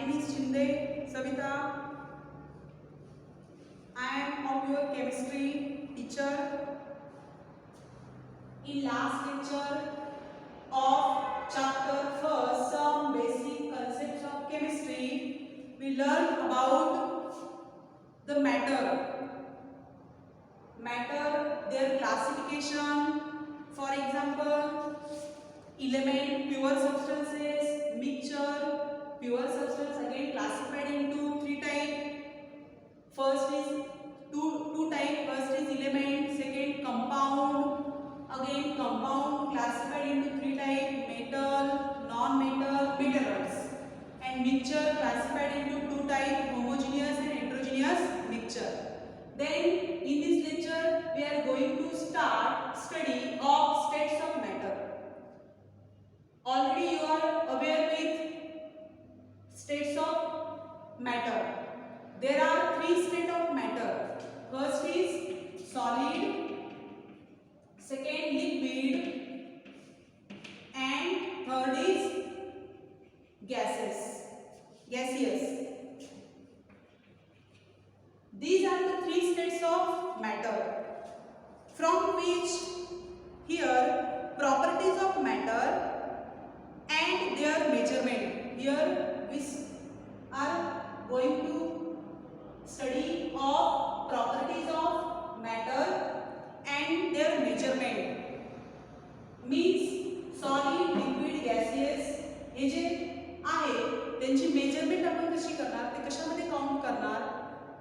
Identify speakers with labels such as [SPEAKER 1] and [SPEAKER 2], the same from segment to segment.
[SPEAKER 1] name is Shinde Savita. I am of your chemistry teacher. In last lecture of chapter first, some basic concepts of chemistry, we learned about the matter, their classification. For example, element, pure substances, mixture. Pure substance again classified into three types. First is two type. First is element, second compound. Again compound classified into three type: metal, non-metal, minerals. And mixture classified into two type: homogeneous and heterogeneous mixture. Then in this lecture we are going to start study of states of matter. Already you are aware with states of matter. There are three states of matter. First is solid, second liquid, and third is gaseous. These are the three states of matter, from which here properties of matter and their measurement. Here we are going to study of properties of matter and their measurement. Means solid, liquid, gaseous हे जे आहे त्यांची measurement आपण कशी करणार, ते कशामध्ये count करणार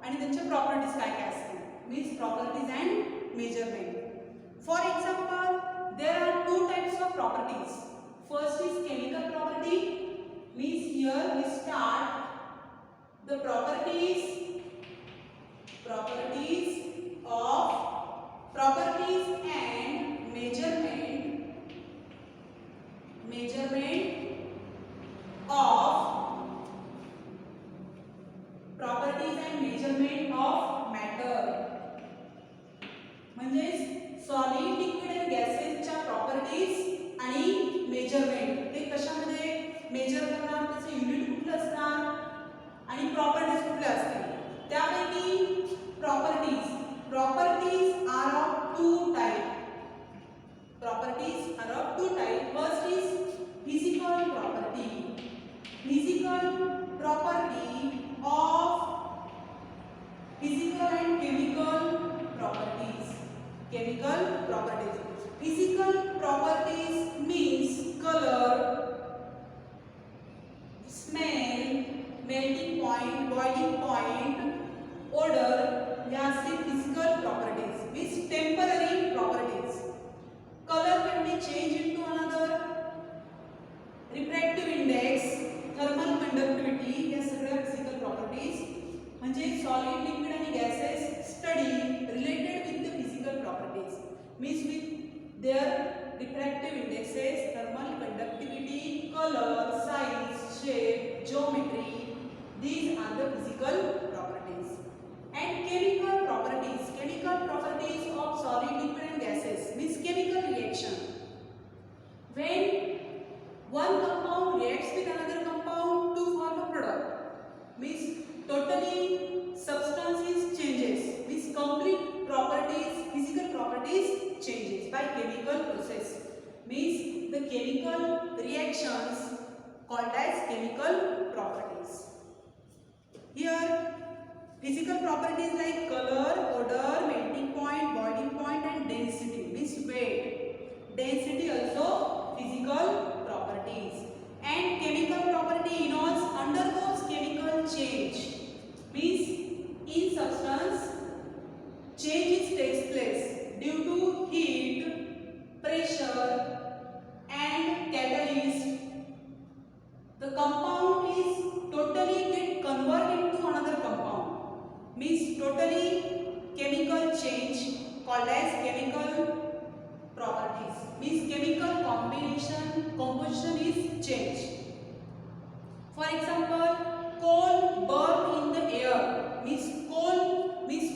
[SPEAKER 1] आणि त्यांच्या प्रॉपर्टीज काय काय असतील. Means properties and measurement. For example, there are two types of properties. First is chemical property. Means here we start the properties and measurement of matter. म्हणजे सॉलिड, लिक्विड आणि गॅसेसच्या प्रॉपर्टीज आणि measurement. ते कशामध्ये major करणार, त्याचे unit कुठले असणार आणि प्रॉपर्टीज कुठल्या असतील. त्यापैकी properties are of two type. First is physical property of physical and chemical properties. Physical properties means color, smell, melting point, boiling point, odor. या से physical properties means temporary properties. Color can be changed into another. Refractive index, thermal conductivity, या सगळ्या physical properties. म्हणजे solid, liquid आणि gases study related with the physical properties. Means with their refractive indexes, thermal conductivity, colour, size, shape, geometry. These are the physical properties. And chemical properties of solid, liquid and gases means chemical reaction. When one compound reacts with another compound to form a product, means totally substance is changes, means complete properties, physical properties changes by chemical process. Means the chemical reactions called as chemical properties. Here physical properties like color, odor, melting point, boiling point and density means weight. Density also physical properties. And chemical property undergoes chemical change. Means in substance changes takes place due to heat, pressure and catalyst. The compound is totally get converted into another compound. Means totally chemical change called as chemical properties. Means chemical composition is changed. For example, coal burn in the air. Means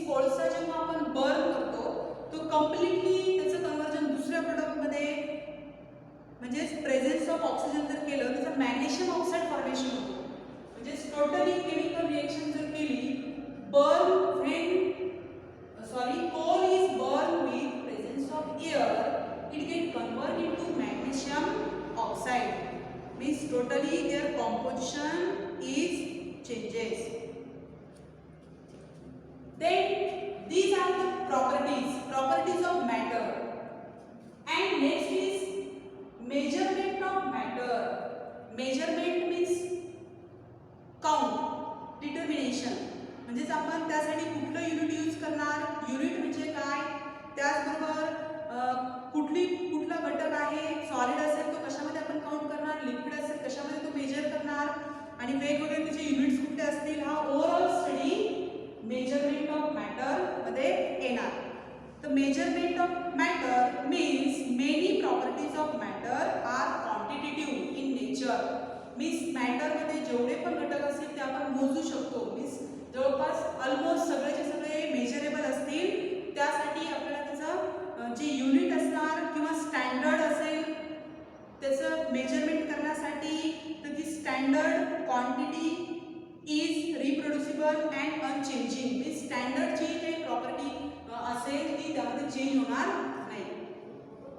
[SPEAKER 1] कोळसा जेव्हा आपण burn करतो तो completely त्याचं conversion दुसऱ्या product मध्ये म्हणजे presence of oxygen जर केलं त्याचं मॅग्नेशियम ऑक्साईड फॉर्मेशन होतो. म्हणजे टोटली केमिकल रिएक्शन जर केली burn when coal is burned with presence of air, it can convert into magnesium oxide, means totally their composition is changes. Then these are the properties of matter. And next is measurement of matter. Measurement means count, determination. म्हणजेच आपण त्यासाठी कुठलं unit use करणार, unit म्हणजे काय, त्याचबरोबर कुठला घटक आहे, सॉलिड असेल तो कशामध्ये आपण काउंट करणार, लिक्विड असेल कशामध्ये तो मेजर करणार, आणि वेगवेगळे त्याचे युनिट्स कुठले असतील, हा overall study measurement of matter मध्ये येणार. तर measurement of matter means many properties of matter are quantitative in nature. Means मॅटरमध्ये जेवढे पण घटक असतील ते आपण मोजू शकतो. मीन्स जवळपास ऑलमोस्ट सगळेचे सगळे मेजरेबल असतील. त्यासाठी आपल्याला त्याचं जे युनिट असणार किंवा स्टँडर्ड असेल त्याचं मेजरमेंट करण्यासाठी तर ती standard quantity is reproducible and unchanging. Means स्टँडर्डची काही प्रॉपर्टी असेल ती त्यामध्ये चेंज होणार नाही.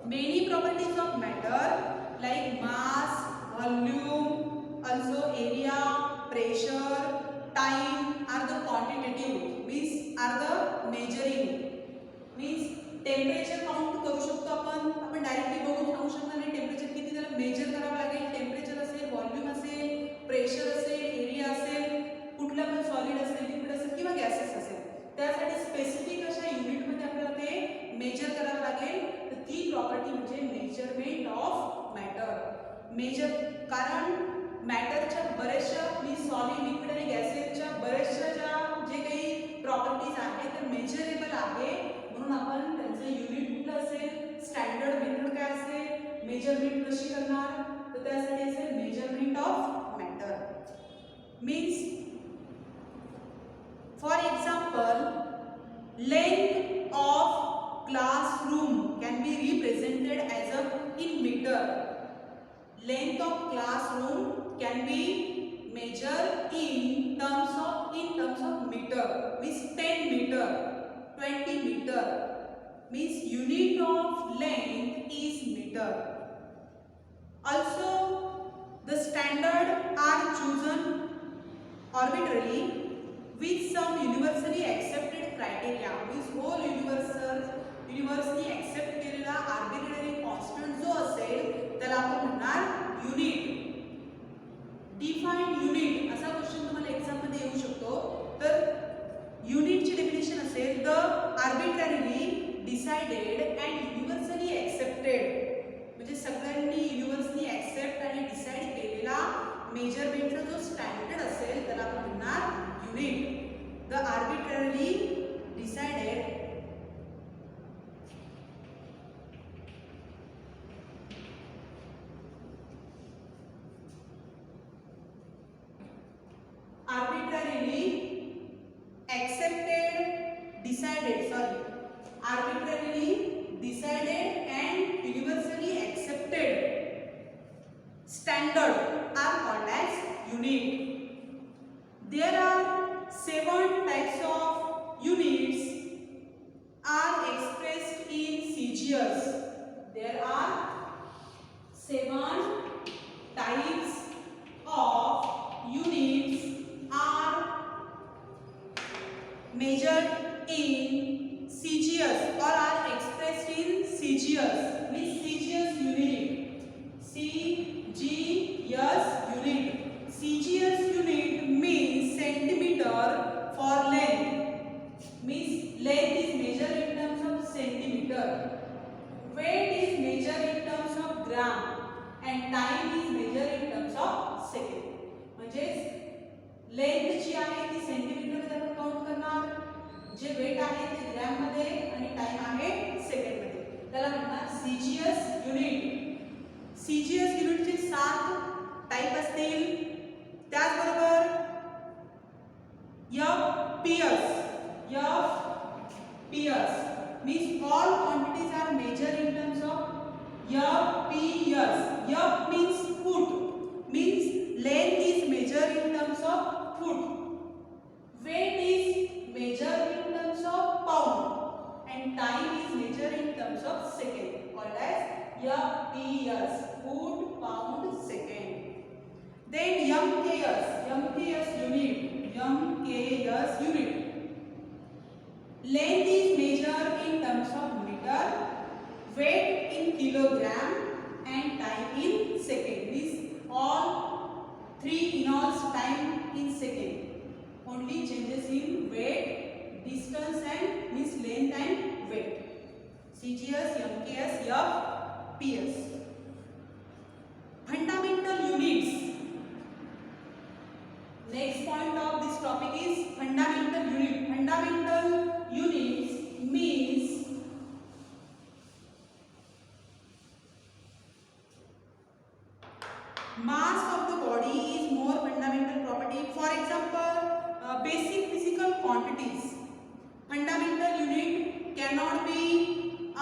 [SPEAKER 1] Many properties of matter like mass, volume, also area, pressure, time are the quantitative, means are the measuring. means temperature count करू शकतो आपण डायरेक्टली बघून सांगू शकणार नाही टेम्परेचर किती, त्याला मेजर करावं लागेल. टेम्परेचर असेल, व्हॉल्यूम असेल, प्रेशर असेल, एरिया असेल, कुठला पण सॉलिड असेल, लिक्विड असेल किंवा गॅसेस असेल, त्यासाठी स्पेसिफिक अशा युनिटमध्ये आपल्याला ते मेजर करावं लागेल. तर ती प्रॉपर्टी म्हणजे मेजरमेंट ऑफ मॅटर. मेजर कारण मॅटरच्या बऱ्याचशा मी सॉलिड, लिक्विड आणि गॅसेसच्या बऱ्याचशा ज्या जे काही प्रॉपर्टीज आहेत ते मेजरेबल आहे. म्हणून आपण त्यांचं युनिट कुठलं असेल, स्टँडर्ड मेथड काय असेल, मेजरमेंट कशी करणार, तर त्यासाठी असेल measurement of matter. Means for example length of classroom can be represented as a in metre. Length of classroom can be measured in terms of meter. Means 10 meter, 20 meter. Means unit of length is meter. Also, the standard are chosen arbitrarily with some universally accepted criteria. Means whole universally accept केलेला arbitrary constant जो असेल त्याला आपण म्हणणार unit. Defined unit असा question तुम्हाला exam मध्ये येऊ शकतो. तर युनिटची डेफिनेशन असेल the arbitrarily decided and universally accepted. म्हणजे सगळ्यांनी युनिव्हर्सली एक्सेप्ट आणि डिसाइड केलेला मेजरमेंटचा जो स्टँडर्ड असेल त्याला आपण म्हणणार unit. The arbitrarily decided arbitrarily decided and universally accepted standard are called as unit. There are 7 types of units are expressed in CGS. There are 7 types of units are measured in CGS or are expressed in CGS. Means CGS unit. CGS unit. CGS unit means centimeter for length. Means length is measured in terms of centimeter. Weight is measured in terms of gram and time is measured in terms of second. म्हणजे length जी आहे ती centimetre मध्ये आपण count करणार, जे wait आहे ते gram मध्ये आणि टाइम आहे सेकंड मध्ये. त्याला म्हणणार सीजीएस युनिट. सीजीएस युनिटचे 7 टाइप असतील. त्याचबरोबर FPS means all quantities are measured in terms of fps. F means foot, means length is measured in terms of measure in terms of second, called as FPS, foot pound second. Then MKS unit. Length is measured in terms of meter, weight in kilogram, and time in second. Means all three in all time in second. Only changes in weight, distance, and means length and weight. CGS, MKS, FPS. Fundamental units. Next point of this topic is fundamental unit. Fundamental units means mass of the body is more fundamental property. For example, basic physical quantities. Fundamental unit cannot be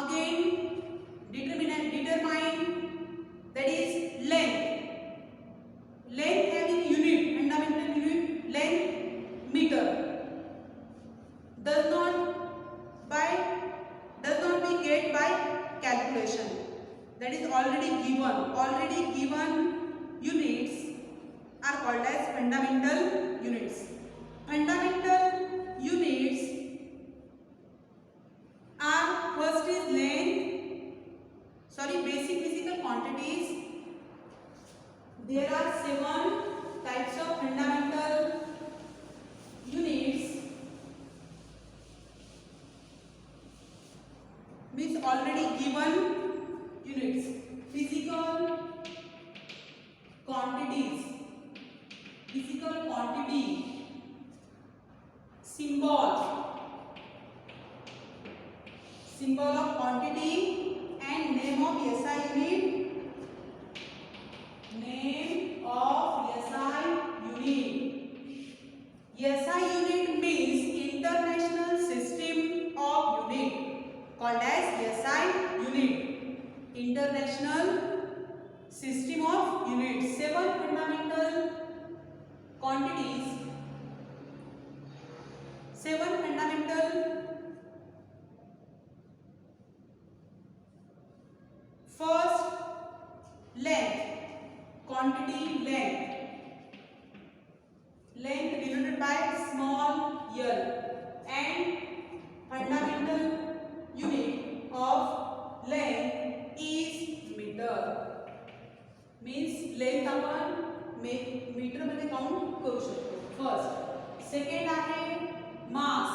[SPEAKER 1] again determined, that is length. Length having unit, fundamental unit, length meter. Does not be get by calculation. That is already given units are called as fundamental units. Fundamental units are, first is basic physical quantities. There are 7 types of fundamental units. Means already given units. Physical quantities. Physical quantity. Symbol of quantity and name of SI unit. Name of SI unit. SI unit means International System of Unit, called as SI unit. International System of Units. 7 fundamental quantities. 7 fundamental. First, length. Quantity length. Length denoted by small l, and fundamental unit of length is meter. Means length आपण metre मध्ये count करू शकतो. First. Second आहे मास.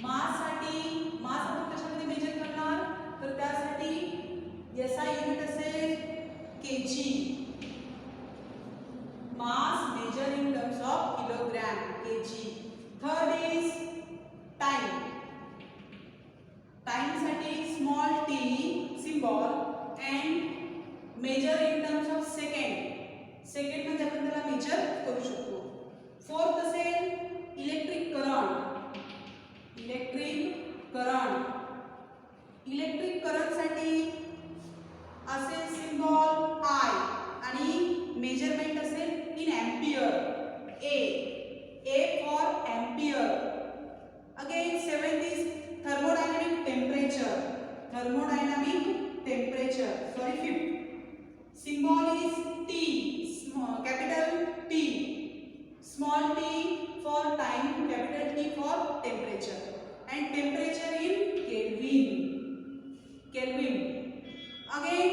[SPEAKER 1] मास आपण कशामध्ये major करणार, तर त्यासाठी SI युनिट असेल kg. Mass measured in terms of kilogram, kg. Third is time. Time साठी small t symbol and measure in terms of second. Second मध्ये आपण त्याला मेजर करू शकतो. Fourth असेल इलेक्ट्रिक करंट. इलेक्ट्रिक करंट साठी असेल सिम्बॉल I आणि मेजरमेंट असेल इन ampere. A for ampere. Again, 7th is thermodynamic temperature. Sorry, 5th. Symbol is T, capital T. Small t for time, capital T for temperature. And temperature in Kelvin. Again,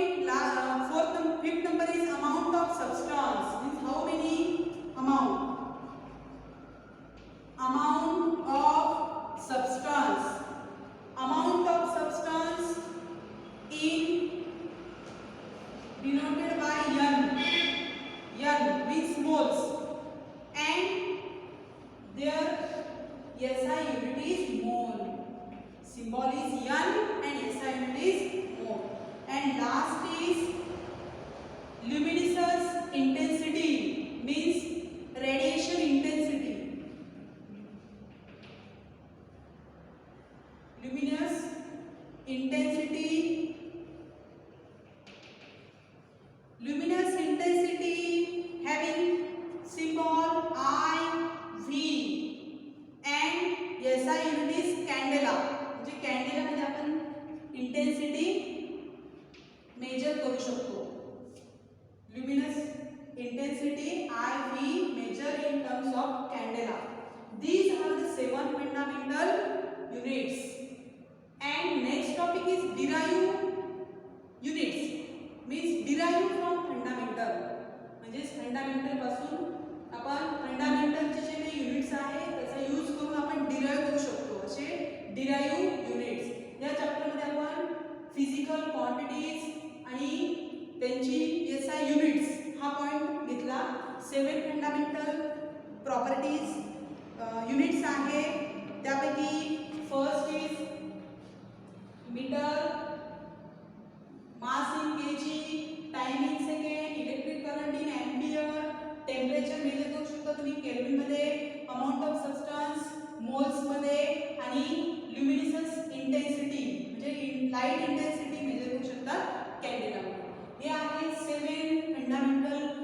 [SPEAKER 1] 5th number is amount of substance. Means how many amount of substance. Amount of substance in denoted by N. N means moles, and their SI unit is mole. Symbol is N. Derive units means derive from fundamental, म्हणजे fundamental पासून आपण फंडामेंटलचे जे काही units आहे त्याचा use करून आपण derive करू शकतो, असे डिराईव्ह युनिट्स. या चॅप्टरमध्ये आपण फिजिकल क्वांटिटीज आणि त्यांची एसआय युनिट्स हा पॉईंट घेतला. 7 फंडामेंटल प्रॉपर्टीज युनिट्स आहे, त्यापैकी first is metre, mass in KG, time in second, electric current in ampere, temperature measure करू शकता तुम्ही केल्विन मध्ये, अमाउंट ऑफ सबस्टन्स मोल्स मध्ये, आणि ल्युमिनिसन्स इंटेन्सिटी म्हणजे लाईट इंटेन्सिटी मेजर करू शकता कॅन्डेला मध्ये. हे आहे 7 फंडामेंटल